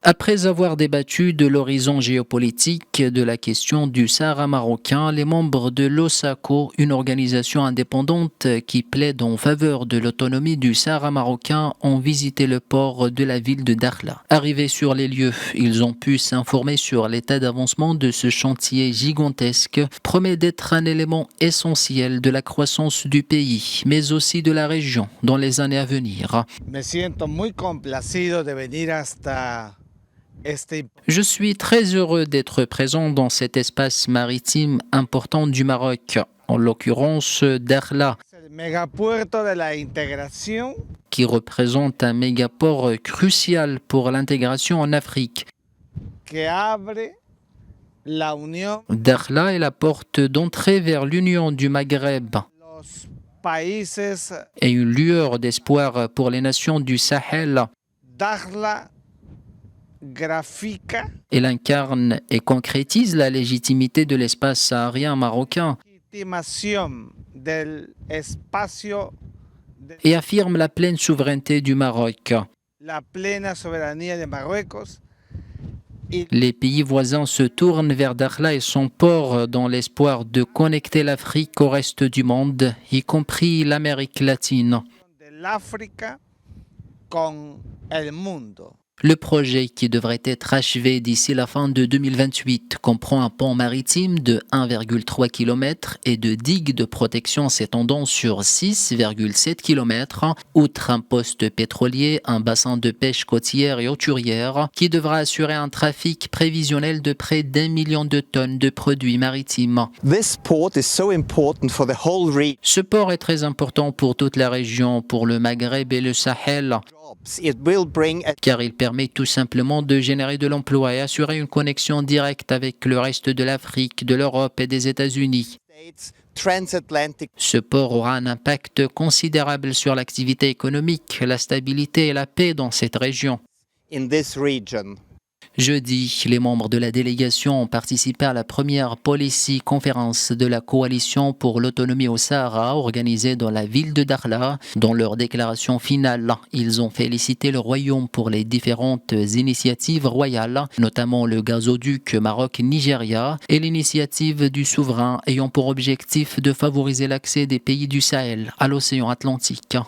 Après avoir débattu de l'horizon géopolitique de la question du Sahara marocain, les membres de l'OSACO, une organisation indépendante qui plaide en faveur de l'autonomie du Sahara marocain, ont visité le port de la ville de Dakhla. Arrivés sur les lieux, ils ont pu s'informer sur l'état d'avancement de ce chantier gigantesque, promet d'être un élément essentiel de la croissance du pays, mais aussi de la région dans les années à venir. Me siento muy complacido de venir hasta Je suis très heureux d'être présent dans cet espace maritime important du Maroc, en l'occurrence Dakhla, el megapuerto de la integración qui représente un mégaport crucial pour l'intégration en Afrique. que abre la unión Dakhla est la porte d'entrée vers l'Union du Maghreb de los países. et une lueur d'espoir pour les nations du Sahel. Dakhla grafica Elle incarne et concrétise la légitimité de l'espace saharien marocain legitimación del espacio, et affirme la pleine souveraineté du Maroc. la plena soberanía de Marruecos. Les pays voisins se tournent vers Dakhla et son port dans l'espoir de connecter l'Afrique au reste du monde, y compris l'Amérique latine. Del África con el mundo. Le projet, qui devrait être achevé d'ici la fin de 2028, comprend un pont maritime de 1,3 km et de digues de protection s'étendant sur 6,7 km, outre un poste pétrolier, un bassin de pêche côtière et hauturière, qui devra assurer un trafic prévisionnel de près d'1 million de tonnes de produits maritimes. This port is so important for the whole region. Ce port est très important pour toute la région, pour le Maghreb et le Sahel, It will bring car il permet tout simplement de générer de l'emploi et assurer une connexion directe avec le reste de l'Afrique, de l'Europe et des États-Unis. States transatlantic. Ce port aura un impact considérable sur l'activité économique, la stabilité et la paix dans cette région. In this region. Jeudi, les membres de la délégation ont participé à la première policy conférence de la coalition pour l'autonomie au Sahara organisée dans la ville de Dakhla. Dans leur déclaration finale, ils ont félicité le royaume pour les différentes initiatives royales, notamment le gazoduc Maroc-Nigeria et l'initiative du souverain ayant pour objectif de favoriser l'accès des pays du Sahel à l'océan Atlantique.